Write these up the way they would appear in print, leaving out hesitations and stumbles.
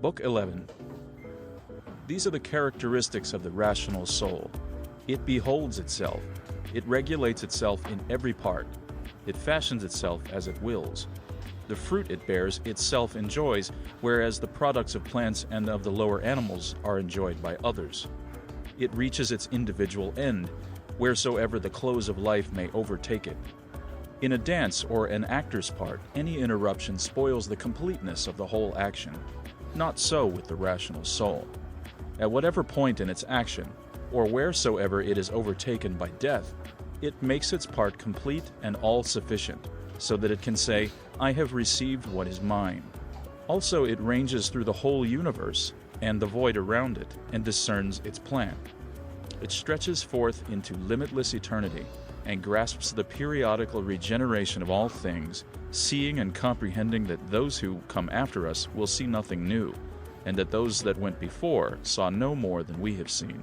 Book 11. These are the characteristics of the rational soul. It beholds itself. It regulates itself in every part. It fashions itself as it wills. The fruit it bears itself enjoys, whereas the products of plants and of the lower animals are enjoyed by others. It reaches its individual end, wheresoever the close of life may overtake it. In a dance or an actor's part, any interruption spoils the completeness of the whole action. Not so with the rational soul. At whatever point in its action, or wheresoever it is overtaken by death, it makes its part complete and all-sufficient, so that it can say, I have received what is mine. Also it ranges through the whole universe and the void around it, and discerns its plan. It stretches forth into limitless eternity, and grasps the periodical regeneration of all things, seeing and comprehending that those who come after us will see nothing new, and that those that went before saw no more than we have seen.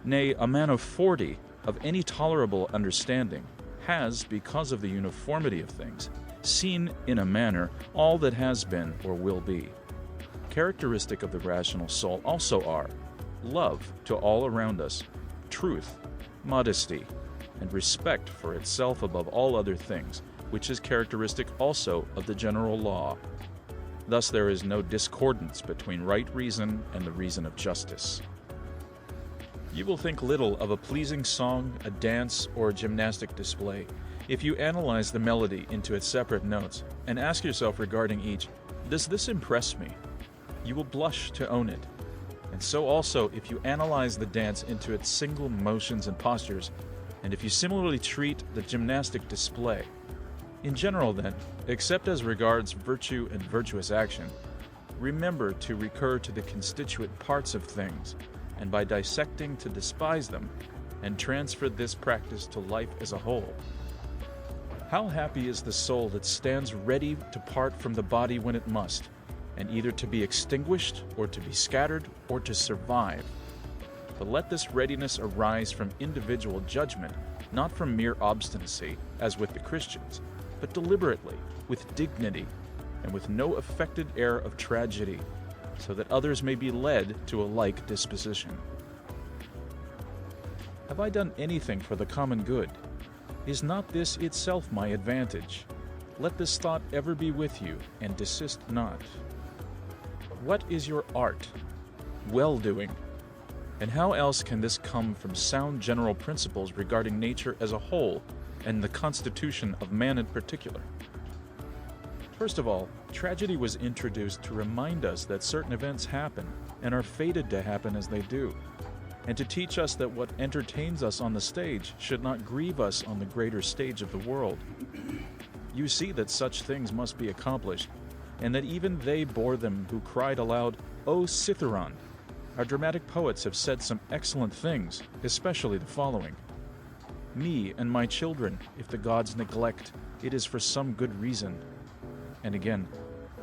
Nay, a man of 40, of any tolerable understanding, has, because of the uniformity of things, seen in a manner all that has been or will be. Characteristic of the rational soul also are love to all around us, truth, modesty, and respect for itself above all other things, which is characteristic also of the general law. Thus there is no discordance between right reason and the reason of justice. You will think little of a pleasing song, a dance, or a gymnastic display if you analyze the melody into its separate notes and ask yourself regarding each, does this impress me? You will blush to own it. And so also if you analyze the dance into its single motions and postures, and if you similarly treat the gymnastic display. In general then, except as regards virtue and virtuous action, remember to recur to the constituent parts of things, and by dissecting to despise them, and transfer this practice to life as a whole. How happy is the soul that stands ready to part from the body when it must, and either to be extinguished, or to be scattered, or to survive. But let this readiness arise from individual judgment, not from mere obstinacy, as with the Christians, but deliberately, with dignity, and with no affected air of tragedy, so that others may be led to a like disposition. Have I done anything for the common good? Is not this itself my advantage? Let this thought ever be with you, and desist not. What is your art? Well-doing. And how else can this come from sound general principles regarding nature as a whole, and the constitution of man in particular? First of all, tragedy was introduced to remind us that certain events happen, and are fated to happen as they do, and to teach us that what entertains us on the stage should not grieve us on the greater stage of the world. You see that such things must be accomplished, and that even they bore them who cried aloud, O Citharon! Our dramatic poets have said some excellent things, especially the following. Me and my children, if the gods neglect, it is for some good reason. And again,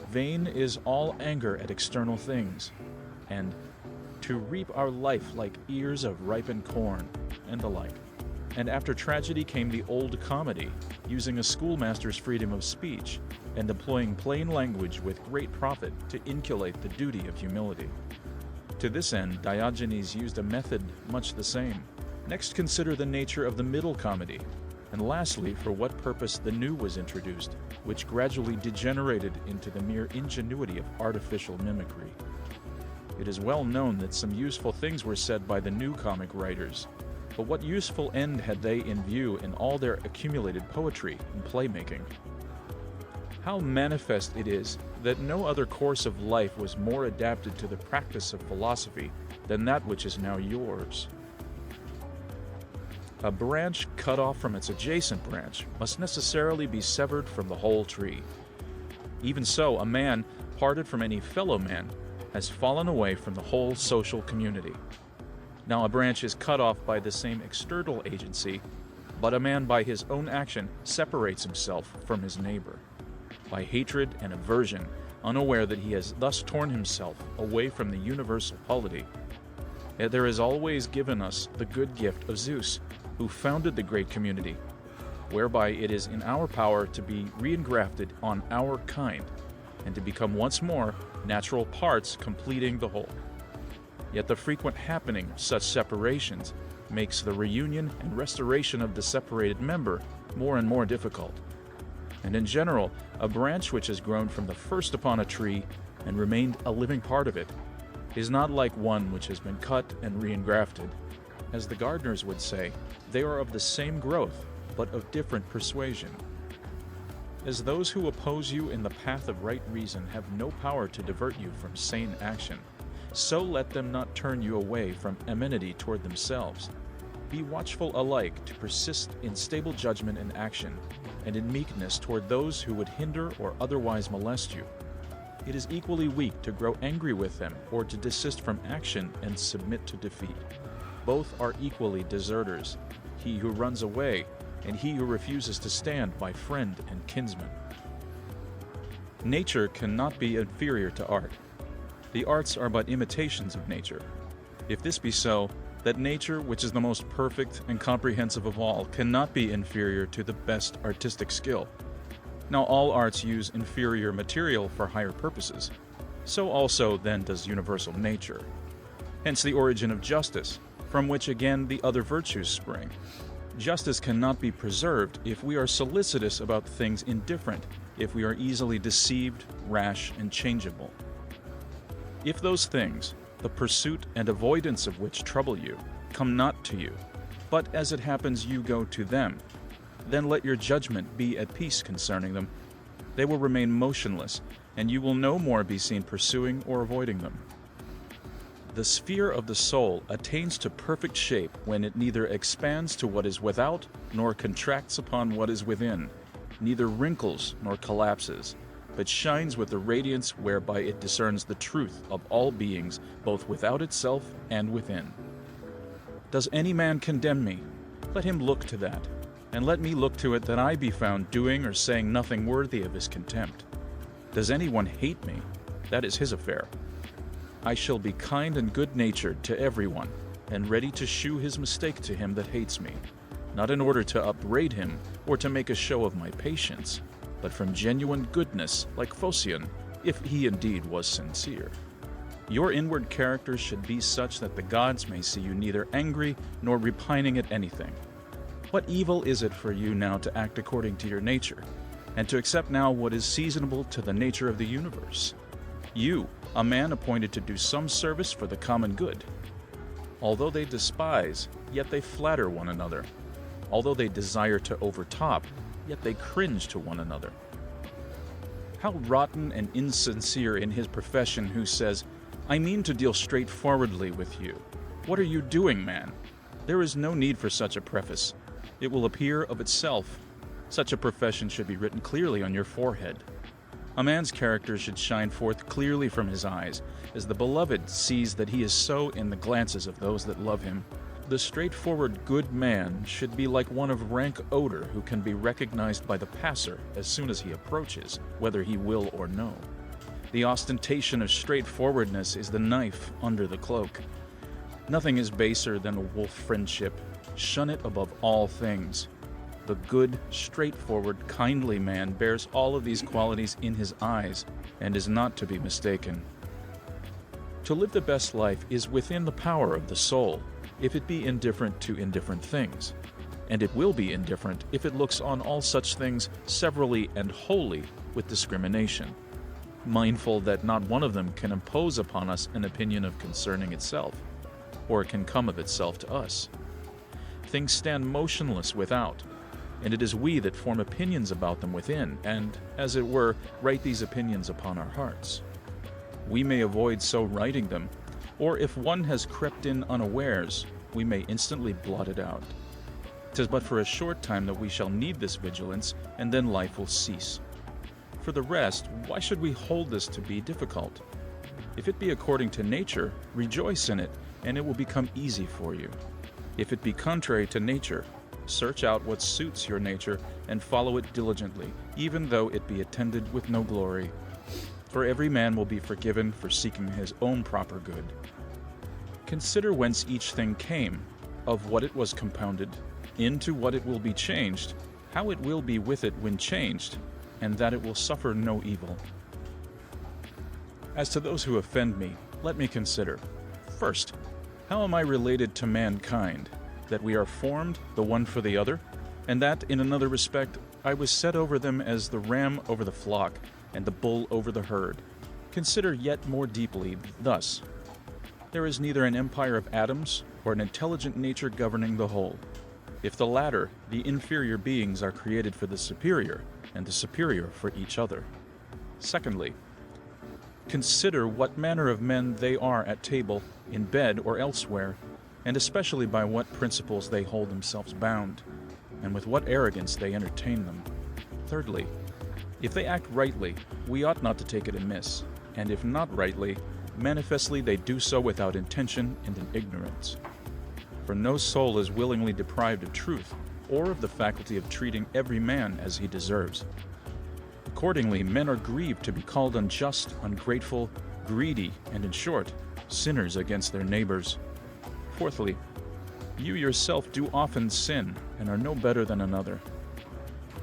vain is all anger at external things. And to reap our life like ears of ripened corn, and the like. And after tragedy came the old comedy, using a schoolmaster's freedom of speech, and employing plain language with great profit to inculcate the duty of humility. To this end, Diogenes used a method much the same. Next consider the nature of the middle comedy, and lastly, for what purpose the new was introduced, which gradually degenerated into the mere ingenuity of artificial mimicry. It is well known that some useful things were said by the new comic writers, but what useful end had they in view in all their accumulated poetry and playmaking? How manifest it is that no other course of life was more adapted to the practice of philosophy than that which is now yours. A branch cut off from its adjacent branch must necessarily be severed from the whole tree. Even so, a man parted from any fellow man has fallen away from the whole social community. Now a branch is cut off by the same external agency, but a man by his own action separates himself from his neighbor. By hatred and aversion, unaware that he has thus torn himself away from the universal polity. Yet there is always given us the good gift of Zeus, who founded the great community, whereby it is in our power to be reingrafted on our kind, and to become once more natural parts completing the whole. Yet the frequent happening of such separations makes the reunion and restoration of the separated member more and more difficult. And in general, a branch which has grown from the first upon a tree and remained a living part of it is not like one which has been cut and re-engrafted. As the gardeners would say, they are of the same growth, but of different persuasion. As those who oppose you in the path of right reason have no power to divert you from sane action, so let them not turn you away from amenity toward themselves. Be watchful alike to persist in stable judgment and action, and in meekness toward those who would hinder or otherwise molest you. It is equally weak to grow angry with them or to desist from action and submit to defeat. Both are equally deserters, he who runs away and he who refuses to stand by friend and kinsman. Nature cannot be inferior to art. The arts are but imitations of nature. If this be so, that nature, which is the most perfect and comprehensive of all, cannot be inferior to the best artistic skill. Now all arts use inferior material for higher purposes. So also then does universal nature. Hence the origin of justice, from which again the other virtues spring. Justice cannot be preserved if we are solicitous about things indifferent, if we are easily deceived, rash, and changeable. If those things, the pursuit and avoidance of which trouble you, come not to you, but as it happens you go to them, then let your judgment be at peace concerning them. They will remain motionless, and you will no more be seen pursuing or avoiding them. The sphere of the soul attains to perfect shape when it neither expands to what is without, nor contracts upon what is within, neither wrinkles nor collapses, but shines with the radiance whereby it discerns the truth of all beings, both without itself and within. Does any man condemn me? Let him look to that, and let me look to it that I be found doing or saying nothing worthy of his contempt. Does anyone hate me? That is his affair. I shall be kind and good-natured to everyone, and ready to shew his mistake to him that hates me, not in order to upbraid him or to make a show of my patience, but from genuine goodness, like Phocion, if he indeed was sincere. Your inward character should be such that the gods may see you neither angry nor repining at anything. What evil is it for you now to act according to your nature, and to accept now what is seasonable to the nature of the universe? You, a man appointed to do some service for the common good. Although they despise, yet they flatter one another. Although they desire to overtop, yet they cringe to one another. How rotten and insincere in his profession who says, I mean to deal straightforwardly with you. What are you doing, man? There is no need for such a preface. It will appear of itself. Such a profession should be written clearly on your forehead. A man's character should shine forth clearly from his eyes, as the beloved sees that he is so in the glances of those that love him. The straightforward good man should be like one of rank odor who can be recognized by the passer as soon as he approaches, whether he will or no. The ostentation of straightforwardness is the knife under the cloak. Nothing is baser than a wolf friendship. Shun it above all things. The good, straightforward, kindly man bears all of these qualities in his eyes and is not to be mistaken. To live the best life is within the power of the soul, if it be indifferent to indifferent things, and it will be indifferent if it looks on all such things severally and wholly with discrimination, mindful that not one of them can impose upon us an opinion of concerning itself, or can come of itself to us. Things stand motionless without, and it is we that form opinions about them within, and, as it were, write these opinions upon our hearts. We may avoid so writing them, or if one has crept in unawares, we may instantly blot it out. 'Tis but for a short time that we shall need this vigilance, and then life will cease. For the rest, why should we hold this to be difficult? If it be according to nature, rejoice in it, and it will become easy for you. If it be contrary to nature, search out what suits your nature and follow it diligently, even though it be attended with no glory. For every man will be forgiven for seeking his own proper good. Consider whence each thing came, of what it was compounded, into what it will be changed, how it will be with it when changed, and that it will suffer no evil. As to those who offend me, let me consider. First, how am I related to mankind? That we are formed the one for the other, and that, in another respect, I was set over them as the ram over the flock, and the bull over the herd. Consider yet more deeply thus. There is neither an empire of atoms or an intelligent nature governing the whole. If the latter, the inferior beings are created for the superior, and the superior for each other. Secondly, consider what manner of men they are at table, in bed, or elsewhere, and especially by what principles they hold themselves bound, and with what arrogance they entertain them. Thirdly, if they act rightly, we ought not to take it amiss, and if not rightly, manifestly they do so without intention and in ignorance. For no soul is willingly deprived of truth, or of the faculty of treating every man as he deserves. Accordingly, men are grieved to be called unjust, ungrateful, greedy, and in short, sinners against their neighbors. Fourthly, you yourself do often sin, and are no better than another.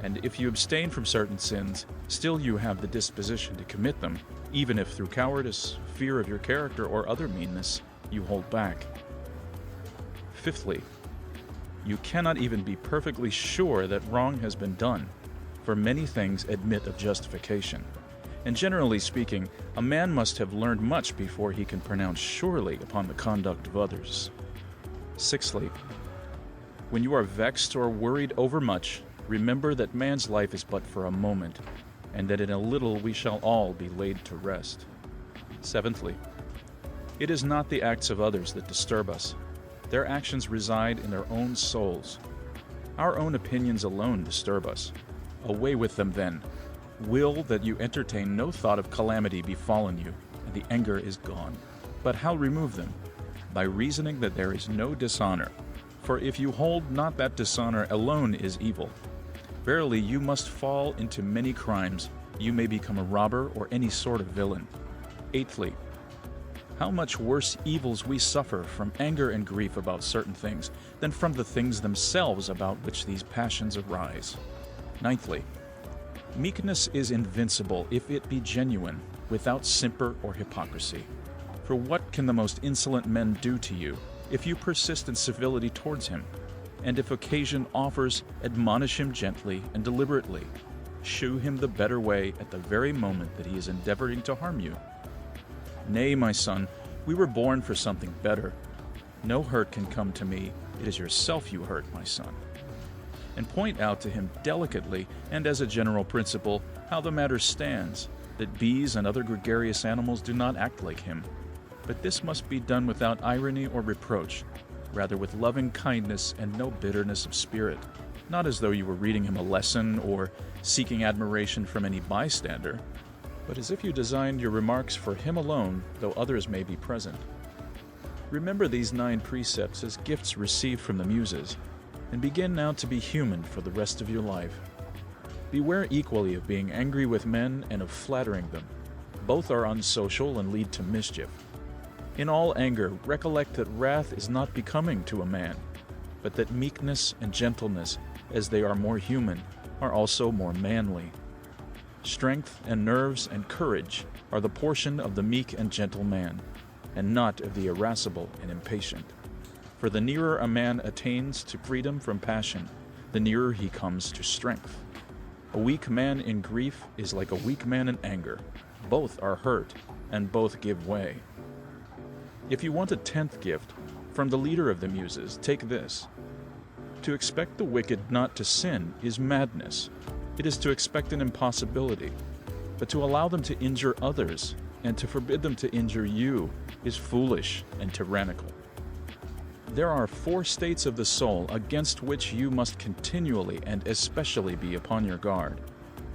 And if you abstain from certain sins, still you have the disposition to commit them, even if through cowardice, fear of your character, or other meanness, you hold back. Fifthly, you cannot even be perfectly sure that wrong has been done, for many things admit of justification. And generally speaking, a man must have learned much before he can pronounce surely upon the conduct of others. Sixthly, when you are vexed or worried overmuch, remember that man's life is but for a moment, and that in a little we shall all be laid to rest. Seventhly, it is not the acts of others that disturb us. Their actions reside in their own souls. Our own opinions alone disturb us. Away with them then. Will that you entertain no thought of calamity befallen you, and the anger is gone. But how remove them? By reasoning that there is no dishonor. For if you hold not that dishonor alone is evil, verily you must fall into many crimes. You may become a robber or any sort of villain. Eighthly, how much worse evils we suffer from anger and grief about certain things than from the things themselves about which these passions arise. Ninthly, meekness is invincible if it be genuine, without simper or hypocrisy. For what can the most insolent man do to you, if you persist in civility towards him? And if occasion offers, admonish him gently and deliberately. Shew him the better way at the very moment that he is endeavoring to harm you. Nay, my son, we were born for something better. No hurt can come to me. It is yourself you hurt, my son. And point out to him delicately, and as a general principle, how the matter stands, that bees and other gregarious animals do not act like him. But this must be done without irony or reproach, rather with loving kindness and no bitterness of spirit, not as though you were reading him a lesson or seeking admiration from any bystander, but as if you designed your remarks for him alone, though others may be present. Remember these 9 precepts as gifts received from the Muses, and begin now to be human for the rest of your life. Beware equally of being angry with men and of flattering them. Both are unsocial and lead to mischief. In all anger, recollect that wrath is not becoming to a man, but that meekness and gentleness, as they are more human, are also more manly. Strength and nerves and courage are the portion of the meek and gentle man, and not of the irascible and impatient. For the nearer a man attains to freedom from passion, the nearer he comes to strength. A weak man in grief is like a weak man in anger. Both are hurt, and both give way. If you want a 10th gift, from the leader of the Muses, take this. To expect the wicked not to sin is madness. It is to expect an impossibility. But to allow them to injure others, and to forbid them to injure you, is foolish and tyrannical. There are 4 states of the soul against which you must continually and especially be upon your guard,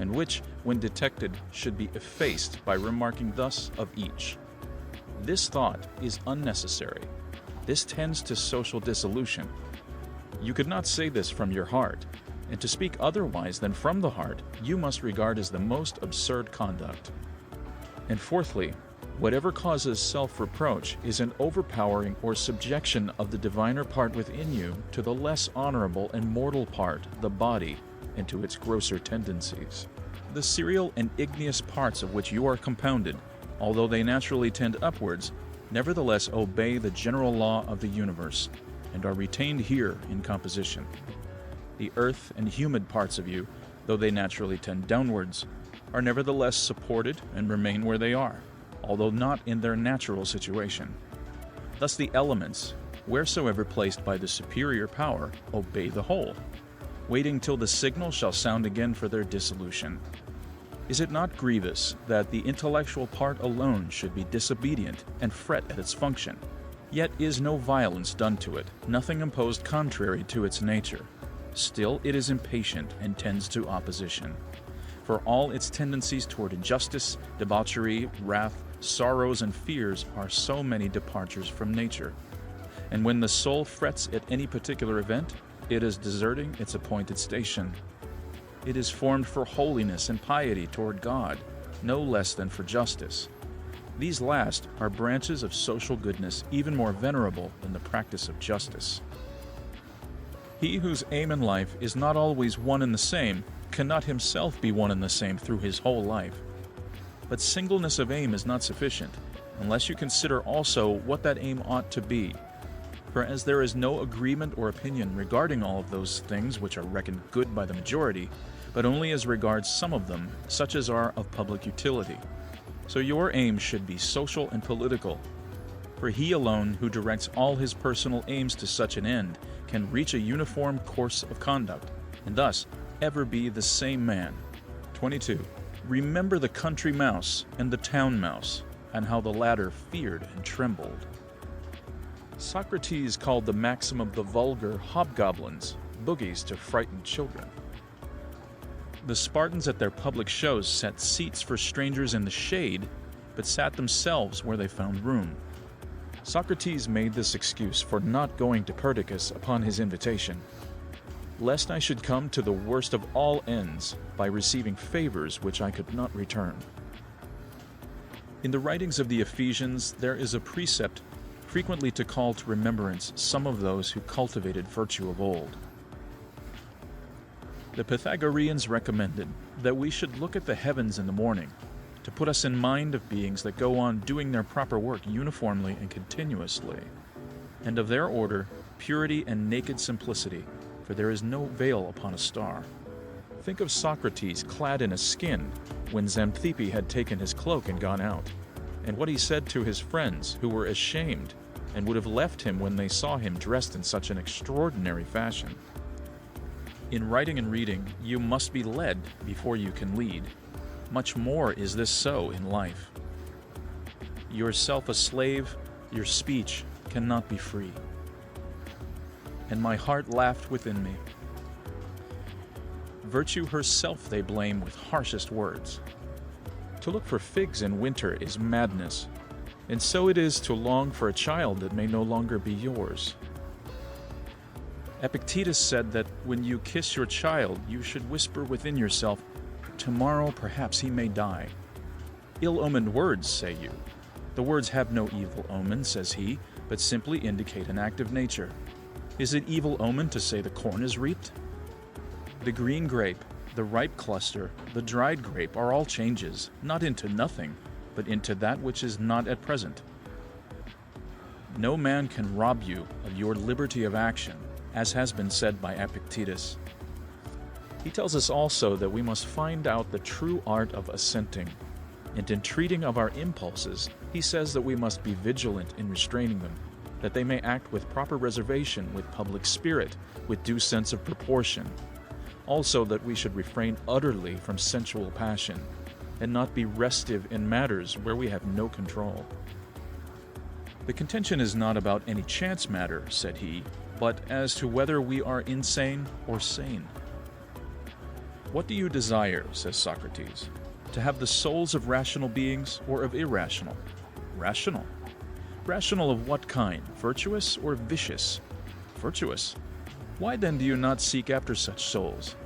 and which, when detected, should be effaced by remarking thus of each. This thought is unnecessary. This tends to social dissolution. You could not say this from your heart, and to speak otherwise than from the heart, you must regard as the most absurd conduct. And fourthly, whatever causes self-reproach is an overpowering or subjection of the diviner part within you to the less honorable and mortal part, the body, and to its grosser tendencies. The serial and igneous parts of which you are compounded although they naturally tend upwards, nevertheless obey the general law of the universe, and are retained here in composition. The earth and humid parts of you, though they naturally tend downwards, are nevertheless supported and remain where they are, although not in their natural situation. Thus the elements, wheresoever placed by the superior power, obey the whole, waiting till the signal shall sound again for their dissolution. Is it not grievous that the intellectual part alone should be disobedient and fret at its function? Yet is no violence done to it, nothing imposed contrary to its nature. Still it is impatient and tends to opposition. For all its tendencies toward injustice, debauchery, wrath, sorrows, and fears are so many departures from nature. And when the soul frets at any particular event, it is deserting its appointed station. It is formed for holiness and piety toward God, no less than for justice. These last are branches of social goodness even more venerable than the practice of justice. He whose aim in life is not always one and the same cannot himself be one and the same through his whole life. But singleness of aim is not sufficient, unless you consider also what that aim ought to be. For as there is no agreement or opinion regarding all of those things which are reckoned good by the majority, but only as regards some of them, such as are of public utility, so your aim should be social and political. For he alone who directs all his personal aims to such an end can reach a uniform course of conduct, and thus ever be the same man. 22. Remember the country mouse and the town mouse, and how the latter feared and trembled. Socrates called the maxim of the vulgar hobgoblins, boogies to frighten children. The Spartans at their public shows set seats for strangers in the shade, but sat themselves where they found room. Socrates made this excuse for not going to Perdiccas upon his invitation, lest I should come to the worst of all ends by receiving favors which I could not return. In the writings of the Ephesians there is a precept frequently to call to remembrance some of those who cultivated virtue of old. The Pythagoreans recommended that we should look at the heavens in the morning, to put us in mind of beings that go on doing their proper work uniformly and continuously, and of their order, purity and naked simplicity, for there is no veil upon a star. Think of Socrates clad in a skin when Xanthippe had taken his cloak and gone out, and what he said to his friends who were ashamed and would have left him when they saw him dressed in such an extraordinary fashion. In writing and reading, you must be led before you can lead. Much more is this so in life. Yourself a slave, your speech cannot be free. And my heart laughed within me. Virtue herself they blame with harshest words. To look for figs in winter is madness, and so it is to long for a child that may no longer be yours. Epictetus said that when you kiss your child, you should whisper within yourself, "Tomorrow perhaps he may die." Ill-omened words, say you. The words have no evil omen, says he, but simply indicate an act of nature. Is it evil omen to say the corn is reaped? The green grape, the ripe cluster, the dried grape are all changes, not into nothing, but into that which is not at present. No man can rob you of your liberty of action, as has been said by Epictetus. He tells us also that we must find out the true art of assenting, and in treating of our impulses, he says that we must be vigilant in restraining them, that they may act with proper reservation, with public spirit, with due sense of proportion. Also that we should refrain utterly from sensual passion, and not be restive in matters where we have no control. The contention is not about any chance matter, said he, but as to whether we are insane or sane. What do you desire, says Socrates, to have the souls of rational beings or of irrational? Rational. Rational of what kind, virtuous or vicious? Virtuous. Why then do you not seek after such souls?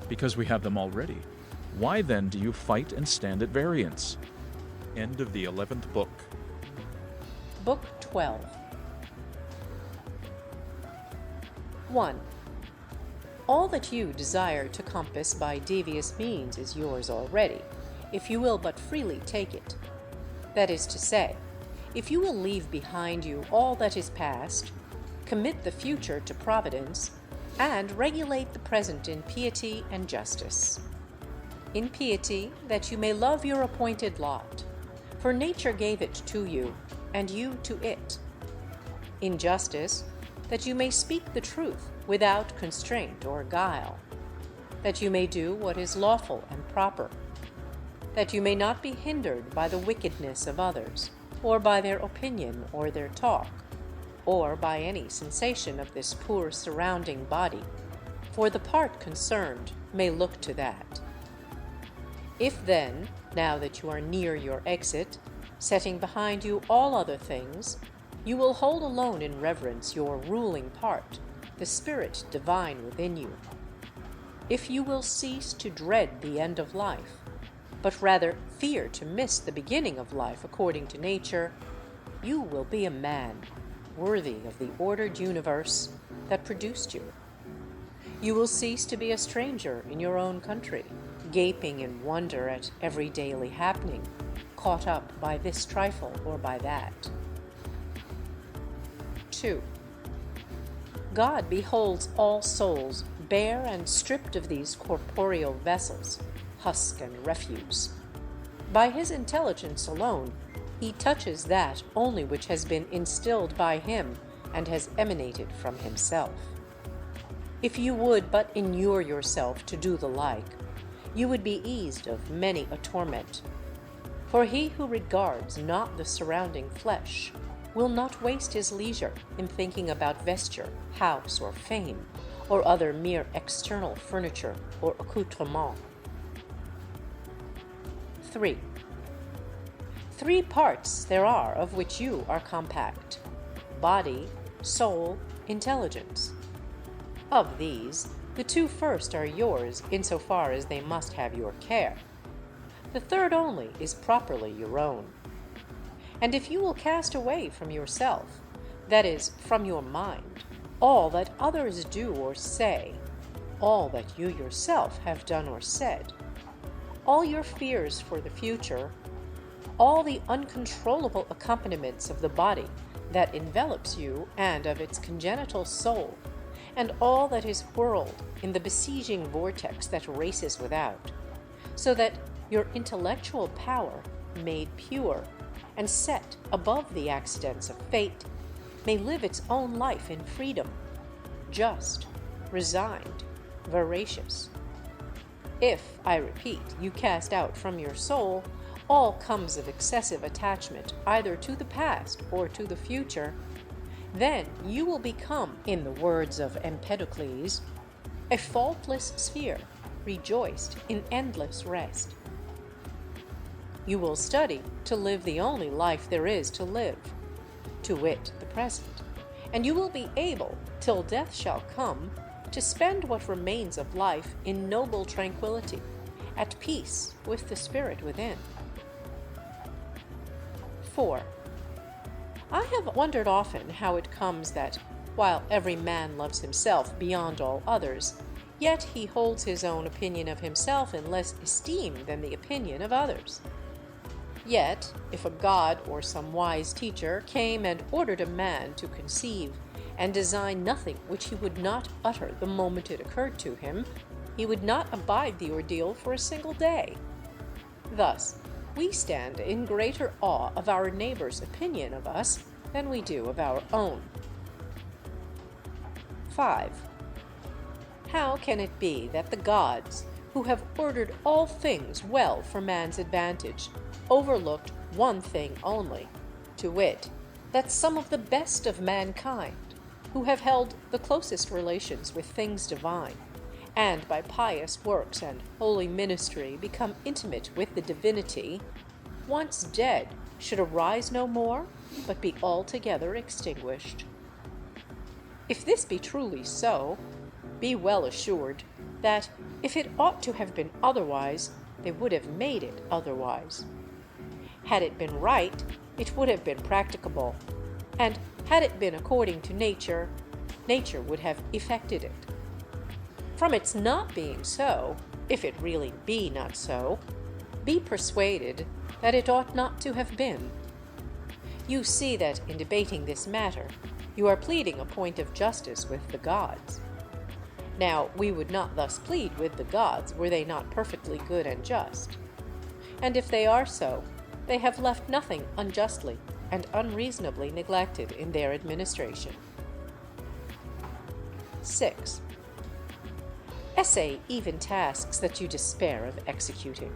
Because we have them already. Why then do you fight and stand at variance? End of the 11th book. Book 12. 1. All that you desire to compass by devious means is yours already, if you will but freely take it. That is to say, if you will leave behind you all that is past, commit the future to providence, and regulate the present in piety and justice. In piety, that you may love your appointed lot, for nature gave it to you, and you to it. In justice, that you may speak the truth without constraint or guile, that you may do what is lawful and proper, that you may not be hindered by the wickedness of others, or by their opinion or their talk, or by any sensation of this poor surrounding body, for the part concerned may look to that. If then, now that you are near your exit, setting behind you all other things, you will hold alone in reverence your ruling part, the spirit divine within you. If you will cease to dread the end of life, but rather fear to miss the beginning of life according to nature, you will be a man worthy of the ordered universe that produced you. You will cease to be a stranger in your own country, gaping in wonder at every daily happening, caught up by this trifle or by that. 2. God beholds all souls bare and stripped of these corporeal vessels, husk and refuse. By his intelligence alone, he touches that only which has been instilled by him and has emanated from himself. If you would but inure yourself to do the like, you would be eased of many a torment. For he who regards not the surrounding flesh will not waste his leisure in thinking about vesture, house, or fame, or other mere external furniture or accoutrement. 3. 3 parts there are of which you are compact: body, soul, intelligence. Of these, the 2 first are yours insofar as they must have your care. The third only is properly your own. And if you will cast away from yourself, that is, from your mind, all that others do or say, all that you yourself have done or said, all your fears for the future, all the uncontrollable accompaniments of the body that envelops you and of its congenital soul, and all that is whirled in the besieging vortex that races without, so that your intellectual power, made pure and set above the accidents of fate, may live its own life in freedom, just, resigned, veracious. If, I repeat, you cast out from your soul all comes of excessive attachment either to the past or to the future, then you will become, in the words of Empedocles, a faultless sphere, rejoiced in endless rest. You will study to live the only life there is to live, to wit, the present, and you will be able, till death shall come, to spend what remains of life in noble tranquillity, at peace with the spirit within. 4. I have wondered often how it comes that, while every man loves himself beyond all others, yet he holds his own opinion of himself in less esteem than the opinion of others. Yet, if a god or some wise teacher came and ordered a man to conceive and design nothing which he would not utter the moment it occurred to him, he would not abide the ordeal for a single day. Thus, we stand in greater awe of our neighbor's opinion of us than we do of our own. 5. How can it be that the gods, who have ordered all things well for man's advantage, overlooked one thing only, to wit, that some of the best of mankind, who have held the closest relations with things divine, and by pious works and holy ministry become intimate with the divinity, once dead, should arise no more, but be altogether extinguished? If this be truly so, be well assured that, if it ought to have been otherwise, they would have made it otherwise. Had it been right, it would have been practicable, and had it been according to nature, nature would have effected it. From its not being so, if it really be not so, be persuaded that it ought not to have been. You see that in debating this matter, you are pleading a point of justice with the gods. Now, we would not thus plead with the gods were they not perfectly good and just. And if they are so, they have left nothing unjustly and unreasonably neglected in their administration. 6. Essay even tasks that you despair of executing.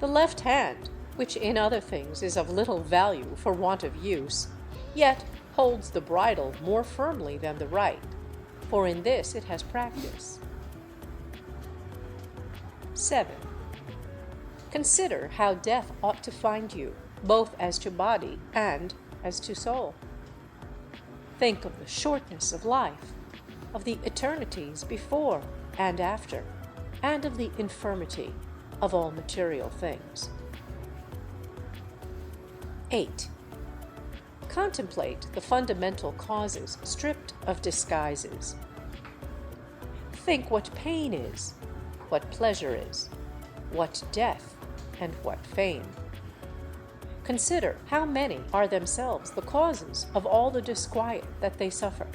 The left hand, which in other things is of little value for want of use, yet holds the bridle more firmly than the right, for in this it has practice. 7. Consider how death ought to find you, both as to body and as to soul. Think of the shortness of life, of the eternities before and after, and of the infirmity of all material things. 8. Contemplate the fundamental causes stripped of disguises. Think what pain is, what pleasure is, what death, and what fame. Consider how many are themselves the causes of all the disquiet that they suffer,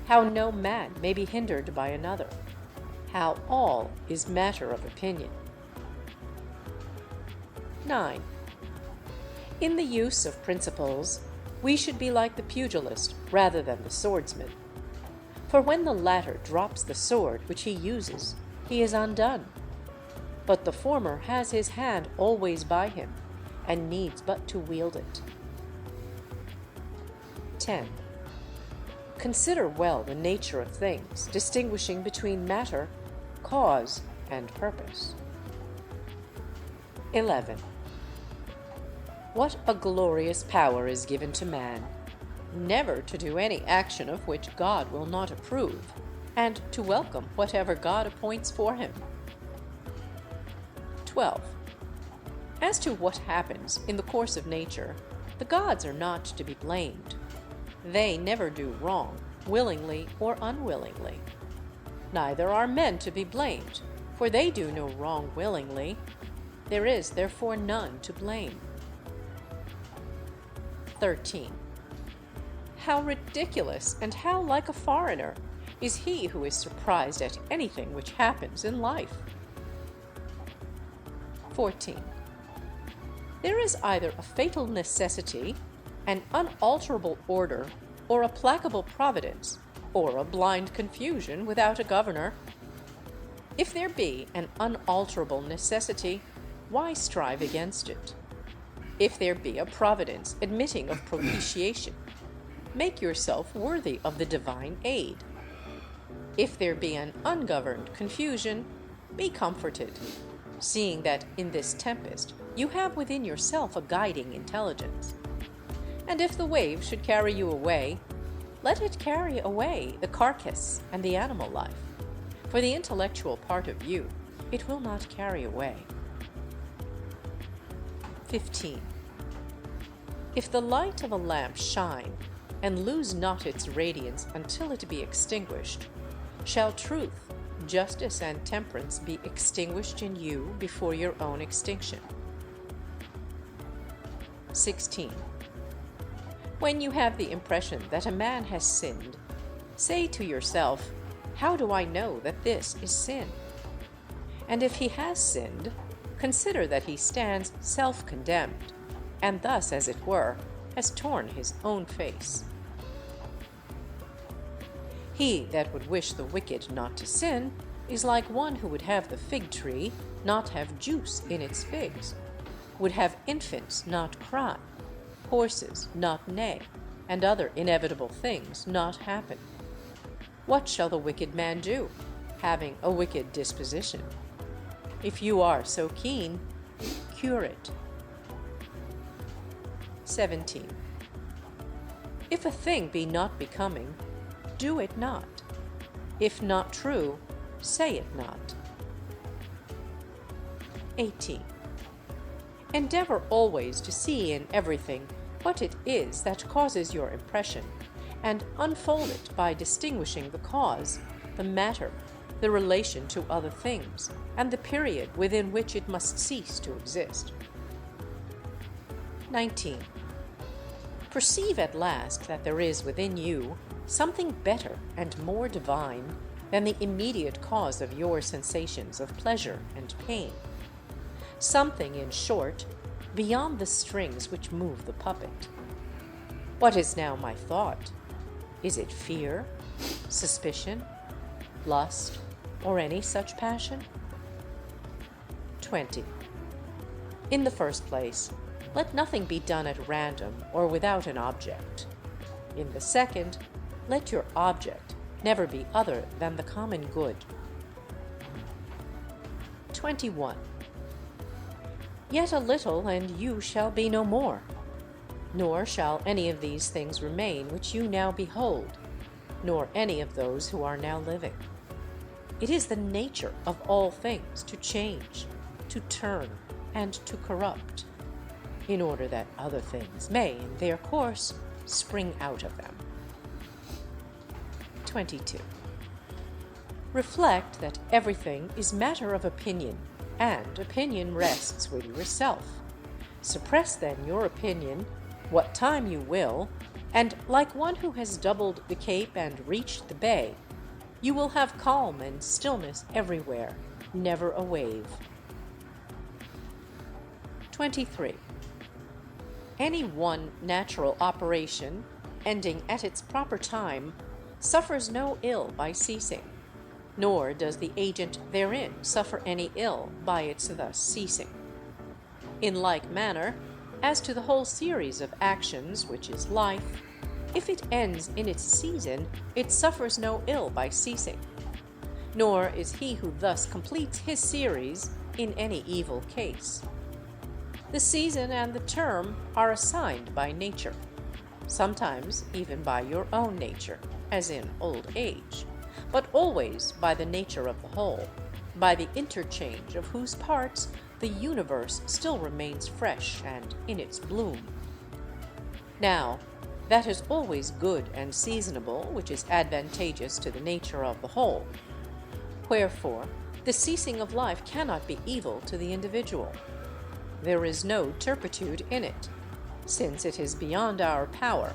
how no man may be hindered by another, how all is matter of opinion. 9. In the use of principles, we should be like the pugilist rather than the swordsman. For when the latter drops the sword which he uses, he is undone. But the former has his hand always by him, and needs but to wield it. 10. Consider well the nature of things, distinguishing between matter, cause, and purpose. 11. What a glorious power is given to man, never to do any action of which God will not approve, and to welcome whatever God appoints for him. 12. As to what happens in the course of nature, the gods are not to be blamed. They never do wrong, willingly or unwillingly. Neither are men to be blamed, for they do no wrong willingly. There is therefore none to blame. 13. How ridiculous and how like a foreigner is he who is surprised at anything which happens in life. 14. There is either a fatal necessity, an unalterable order, or a placable providence, or a blind confusion without a governor. If there be an unalterable necessity, why strive against it? If there be a providence admitting of propitiation, make yourself worthy of the divine aid. If there be an ungoverned confusion, be comforted, seeing that in this tempest you have within yourself a guiding intelligence. And if the wave should carry you away, let it carry away the carcass and the animal life, for the intellectual part of you it will not carry away. 15. If the light of a lamp shine, and lose not its radiance until it be extinguished, shall truth, justice, and temperance be extinguished in you before your own extinction? 16. When you have the impression that a man has sinned, say to yourself, how do I know that this is sin? And if he has sinned, consider that he stands self-condemned, and thus, as it were, has torn his own face. He that would wish the wicked not to sin is like one who would have the fig tree not have juice in its figs, would have infants not cry, horses not neigh, and other inevitable things not happen. What shall the wicked man do, having a wicked disposition? If you are so keen, cure it. 17. If a thing be not becoming, do it not. If not true, say it not. 18. Endeavor always to see in everything what it is that causes your impression, and unfold it by distinguishing the cause, the matter, the relation to other things, and the period within which it must cease to exist. 19. Perceive at last that there is within you something better and more divine than the immediate cause of your sensations of pleasure and pain. Something, in short, beyond the strings which move the puppet. What is now my thought? Is it fear, suspicion, lust, or any such passion? 20. In the first place, let nothing be done at random or without an object. In the second, let your object never be other than the common good. 21. Yet a little, and you shall be no more. Nor shall any of these things remain which you now behold, nor any of those who are now living. It is the nature of all things to change, to turn, and to corrupt, in order that other things may, in their course, spring out of them. 22. Reflect that everything is matter of opinion, and opinion rests with yourself. Suppress then your opinion what time you will, and like one who has doubled the cape and reached the bay, you will have calm and stillness everywhere, never a wave. 23. Any one natural operation, ending at its proper time, suffers no ill by ceasing, nor does the agent therein suffer any ill by its thus ceasing. In like manner, as to the whole series of actions which is life, if it ends in its season, it suffers no ill by ceasing, nor is he who thus completes his series in any evil case. The season and the term are assigned by nature, sometimes even by your own nature, as in old age, but always by the nature of the whole, by the interchange of whose parts the universe still remains fresh and in its bloom. Now, that is always good and seasonable which is advantageous to the nature of the whole. Wherefore, the ceasing of life cannot be evil to the individual. There is no turpitude in it, since it is beyond our power,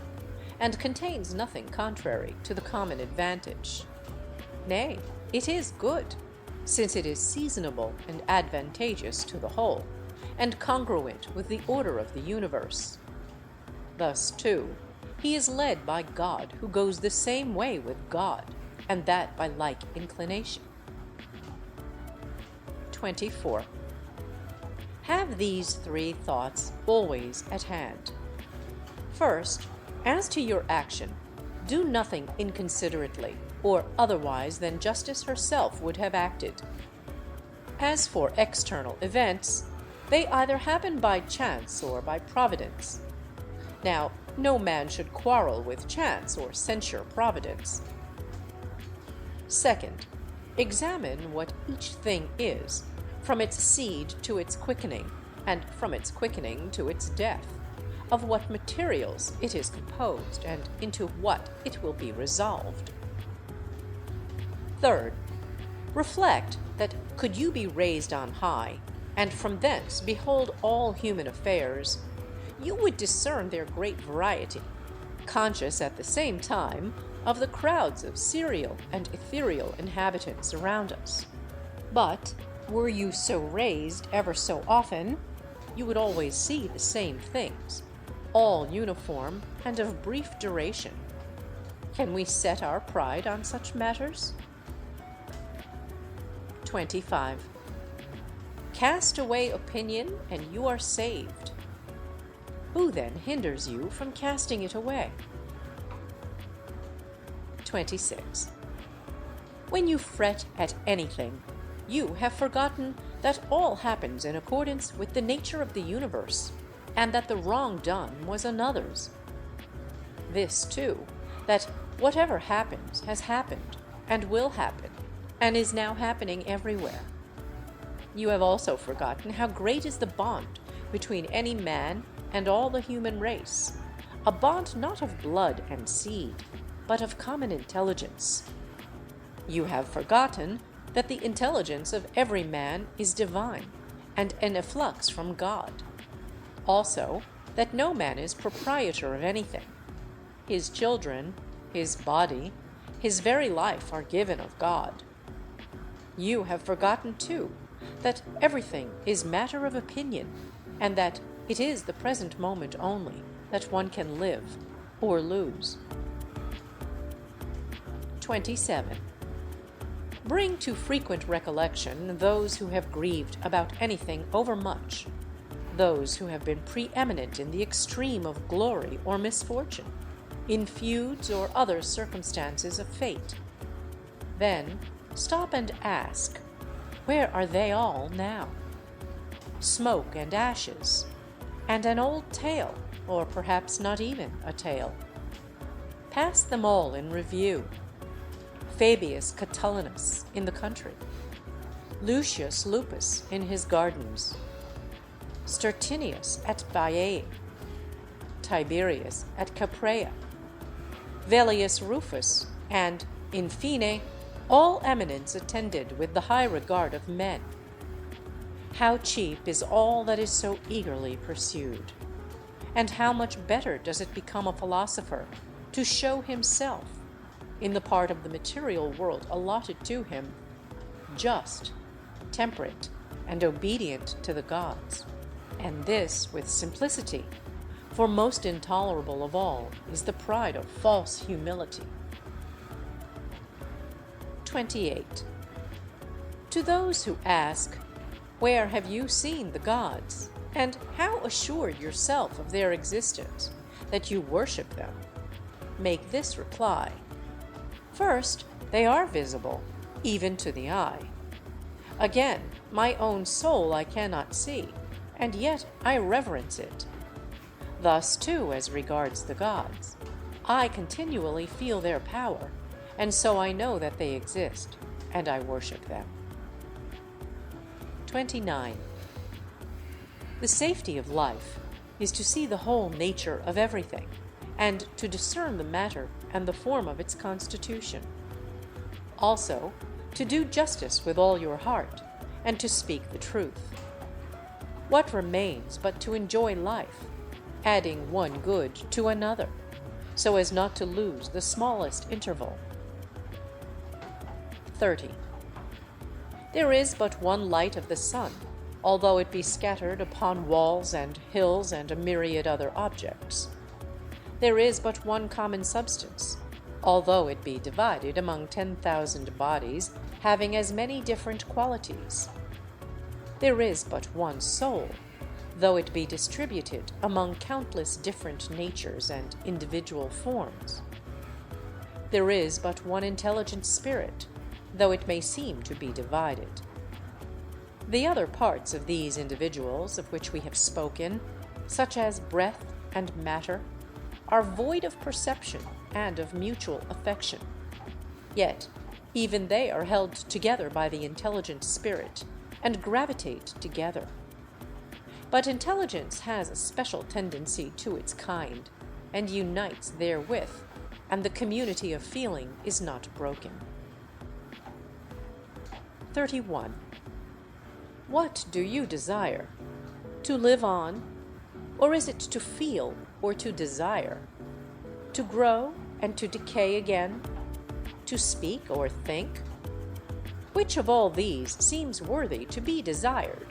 and contains nothing contrary to the common advantage. Nay, it is good, since it is seasonable and advantageous to the whole, and congruent with the order of the universe. Thus, too, he is led by God who goes the same way with God, and that by like inclination. 24. Have these three thoughts always at hand. First, as to your action, do nothing inconsiderately, or otherwise than justice herself would have acted. As for external events, they either happen by chance or by providence. Now, no man should quarrel with chance or censure providence. Second, examine what each thing is, from its seed to its quickening, and from its quickening to its death, of what materials it is composed, and into what it will be resolved. Third, reflect that could you be raised on high, and from thence behold all human affairs, you would discern their great variety, conscious at the same time of the crowds of serial and ethereal inhabitants around us. But were you so raised ever so often, you would always see the same things, all uniform and of brief duration. Can we set our pride on such matters? 25. Cast away opinion, and you are saved. Who then hinders you from casting it away? 26. When you fret at anything, you have forgotten that all happens in accordance with the nature of the universe, and that the wrong done was another's. This, too, that whatever happens has happened, and will happen, and is now happening everywhere. You have also forgotten how great is the bond between any man and all the human race, a bond not of blood and seed, but of common intelligence. You have forgotten that the intelligence of every man is divine and an efflux from God. Also, that no man is proprietor of anything. His children, his body, his very life are given of God. You have forgotten, too, that everything is matter of opinion, and that it is the present moment only that one can live or lose. 27. Bring to frequent recollection those who have grieved about anything overmuch, those who have been preeminent in the extreme of glory or misfortune, in feuds or other circumstances of fate. Then stop and ask, where are they all now? Smoke and ashes, and an old tale, or perhaps not even a tale. Pass them all in review. Fabius Catulinus in the country, Lucius Lupus in his gardens, Stertinius at Baiae, Tiberius at Capreae, Velius Rufus, and, in fine, all eminence attended with the high regard of men. How cheap is all that is so eagerly pursued, and how much better does it become a philosopher to show himself, in the part of the material world allotted to him, just, temperate, and obedient to the gods, and this with simplicity, for most intolerable of all is the pride of false humility. 28. To those who ask, where have you seen the gods, and how assured yourself of their existence, that you worship them, make this reply. First, they are visible, even to the eye. Again, my own soul I cannot see, and yet I reverence it. Thus, too, as regards the gods, I continually feel their power, and so I know that they exist, and I worship them. 29. The safety of life is to see the whole nature of everything, and to discern the matter and the form of its constitution. Also, to do justice with all your heart, and to speak the truth. What remains but to enjoy life, adding one good to another, so as not to lose the smallest interval? 30. There is but one light of the sun, although it be scattered upon walls and hills and a myriad other objects. There is but one common substance, although it be divided among 10,000 bodies having as many different qualities. There is but one soul, though it be distributed among countless different natures and individual forms. There is but one intelligent spirit, though it may seem to be divided. The other parts of these individuals of which we have spoken, such as breath and matter, are void of perception and of mutual affection. Yet even they are held together by the intelligent spirit, and gravitate together. But intelligence has a special tendency to its kind, and unites therewith, and the community of feeling is not broken. 31. What do you desire? To live on? Or is it to feel or to desire? To grow and to decay again? To speak or think? Which of all these seems worthy to be desired?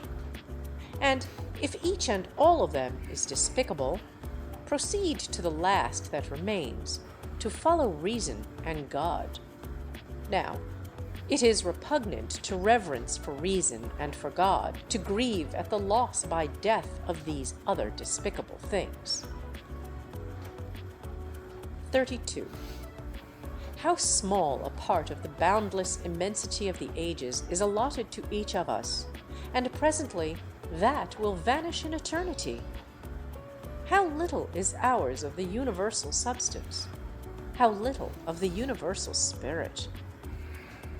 And if each and all of them is despicable, proceed to the last that remains, to follow reason and God. Now, it is repugnant to reverence for reason and for God, to grieve at the loss by death of these other despicable things. 32. How small a part of the boundless immensity of the ages is allotted to each of us, and presently that will vanish in eternity. How little is ours of the universal substance, how little of the universal spirit.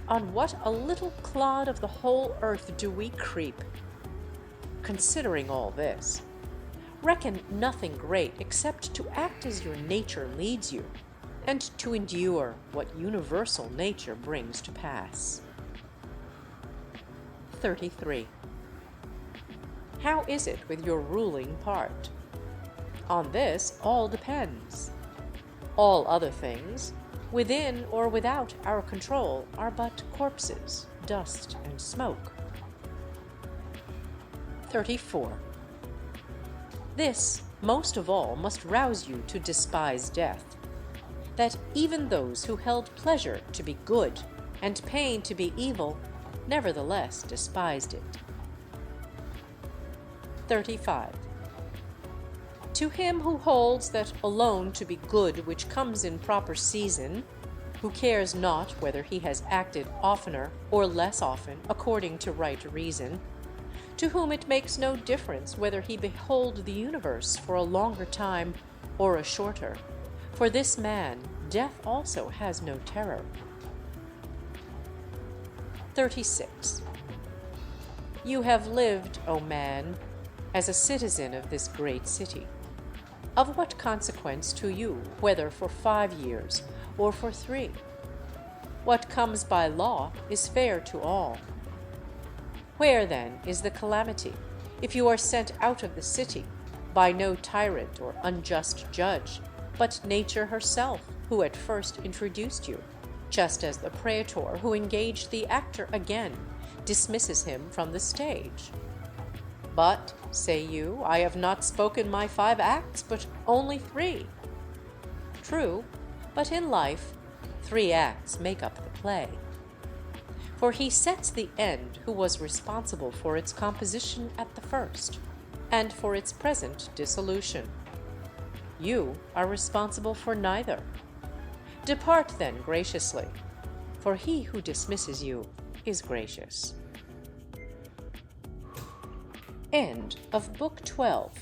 On what a little clod of the whole earth do we creep! Considering all this, reckon nothing great except to act as your nature leads you, and to endure what universal nature brings to pass. 33. How is it with your ruling part? On this all depends. All other things, within or without our control, are but corpses, dust, and smoke. 34. This, most of all, must rouse you to despise death, that even those who held pleasure to be good and pain to be evil, nevertheless despised it. 35. To him who holds that alone to be good which comes in proper season, who cares not whether he has acted oftener or less often according to right reason, to whom it makes no difference whether he behold the universe for a longer time or a shorter, for this man death also has no terror. 36. You have lived, O man, as a citizen of this great city. Of what consequence to you, whether for 5 years or for 3? What comes by law is fair to all. Where, then, is the calamity, if you are sent out of the city by no tyrant or unjust judge, but nature herself, who at first introduced you, just as the praetor who engaged the actor again dismisses him from the stage? But, say you, I have not spoken my 5 acts, but only 3. True, but in life 3 acts make up the play. For he sets the end who was responsible for its composition at the first, and for its present dissolution. You are responsible for neither. Depart then graciously, for he who dismisses you is gracious. End of Book 12.